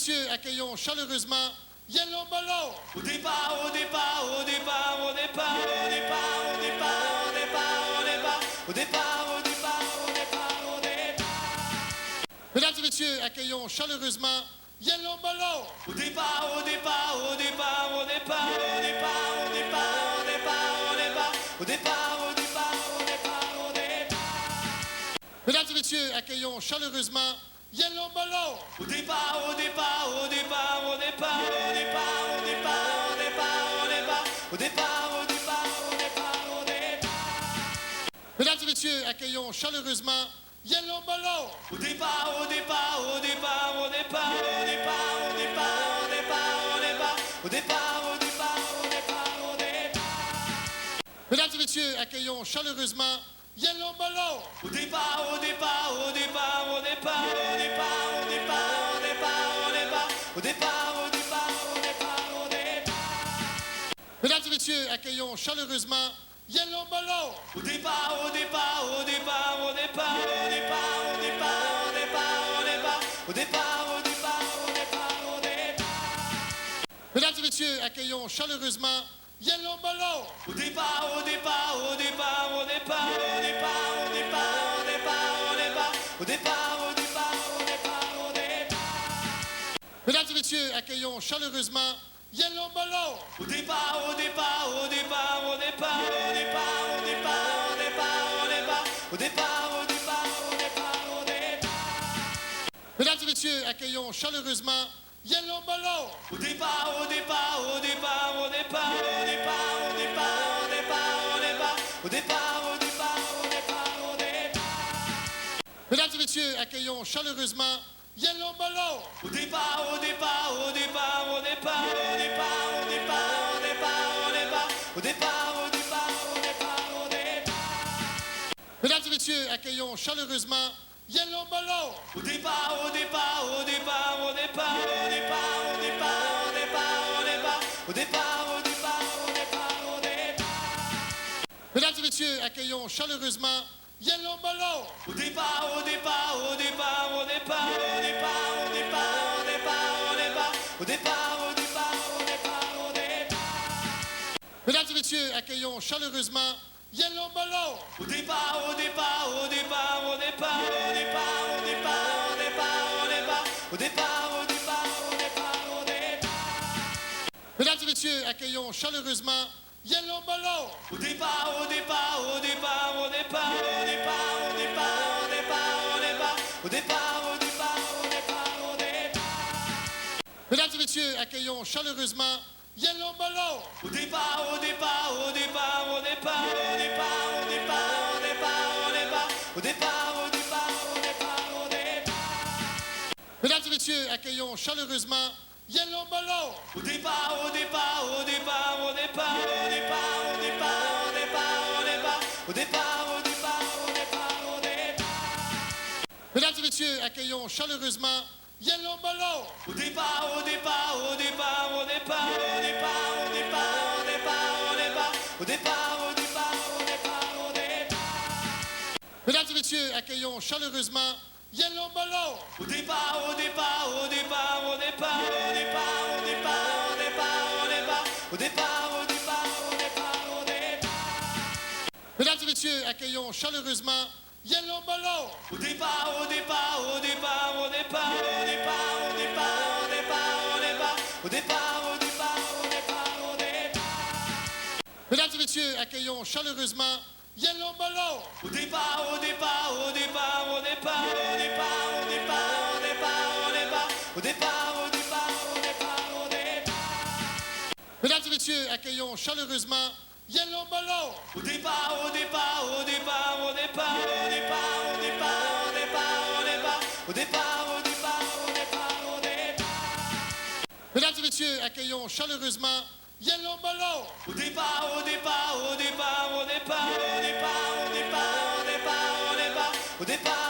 messieurs, accueillons chaleureusement Yellow Molo. Au départ, au départ, au départ, au départ, au départ, au départ, au départ, au départ, au départ, au départ, au départ, au départ. Mesdames et messieurs, accueillons chaleureusement Yellow Molo. Au départ, au départ, au départ, au départ, au départ, au départ, au départ, au départ, au départ, au départ, au départ, au départ. Mesdames et messieurs, accueillons chaleureusement Yellow Molo. Au départ, au départ, au départ, au départ, au départ, au départ, au départ, au départ, au départ, au départ, au départ, au départ. Mesdames et messieurs, accueillons chaleureusement Yellow Molo. Au départ, au départ, au départ, au départ, au départ, au départ, au départ, au départ, au départ, au départ, au départ, au départ. Mesdames et messieurs, accueillons chaleureusement Yellow Molo. Au départ, au départ, au départ, au départ, au départ, au départ, au départ, au départ, au départ, au départ, au départ, au départ. Mesdames et messieurs, accueillons chaleureusement Yellow Molo. Au départ, au départ, au départ, au départ, au départ, au départ, au départ, au départ, au départ, au départ, au départ, au départ. Mesdames et messieurs, accueillons chaleureusement Yellow Molo. Au départ, au départ, au départ, au départ, au départ, au départ, au départ, au départ, au départ, au départ, au départ, au départ. Mesdames et messieurs, accueillons chaleureusement Yellow Molo. Au départ, au départ, au départ, au départ, au départ, au départ, au départ, au départ, au départ, au départ, au départ, au départ. Mesdames et messieurs, accueillons chaleureusement Yellow Molo. Au départ, au départ, au départ, au départ, au départ, au départ, au départ, au départ, au départ, au départ, au départ, au départ. Mesdames et messieurs, accueillons chaleureusement Yellow Molo. Au départ, au départ, au départ, au départ, au départ, au départ, au départ, au départ, au départ, au départ, au départ, au départ. Mesdames et messieurs, accueillons chaleureusement Yellow Molo. Au départ, au départ, au départ, au départ, au départ, au départ, au départ, au départ, au départ, au départ, au départ, au départ. Mesdames et messieurs, accueillons chaleureusement Yellow Molo. Au départ, au départ, au départ, au départ, au départ, au départ, au départ, au départ, au départ, au départ, au départ, au départ. Mesdames et messieurs, accueillons chaleureusement Yellow Molo. Au départ, au départ, au départ, au départ, au départ, au départ, au départ, au départ, au départ, au départ, au départ, au départ. Mesdames et messieurs, accueillons chaleureusement Yellow Molo. Au départ, au départ, au départ, au départ, au départ, au départ, au départ, au départ, au départ, au départ, au départ, au départ. Mesdames et messieurs, accueillons chaleureusement Yellow Molo. Au départ, au départ, au départ, au départ, au départ, au départ, au départ, au départ, au départ, au départ, au départ, au départ. Mesdames et messieurs, accueillons chaleureusement Yellow Molo. Au départ, au départ, au départ, au départ, au départ, au départ, au départ, au départ, au départ, au départ, au départ, au départ. Mesdames et messieurs, accueillons chaleureusement Yellow Molo. Au départ, au départ, au départ, au départ, au départ, au départ, au départ, au départ, au départ, au départ, au départ, au départ. Mesdames et messieurs, accueillons chaleureusement Yellow Molo. Au départ, au départ, au départ, au départ, au départ, au départ, au départ, au départ, au départ, au départ, au départ, au départ. Mesdames et messieurs, accueillons chaleureusement Yellow Molo. Au départ, au départ, au départ, au départ, au départ, au départ, au départ, au départ, au départ, au départ, au départ, au départ. Mesdames et messieurs, accueillons chaleureusement Yellow Molo. Au départ, au départ, au départ, au départ, au départ, au départ, au départ, au départ, au départ, au départ, au départ, au départ. Mesdames et messieurs, accueillons chaleureusement Yellow Molo. Au départ, au départ, au départ, au départ, au départ, au départ, au départ, au départ, au départ, au départ, au départ, au départ. Mesdames et messieurs, accueillons chaleureusement Yellow Molo. Au départ, au départ, au départ, au départ, au départ, au départ, au départ, au départ, au départ,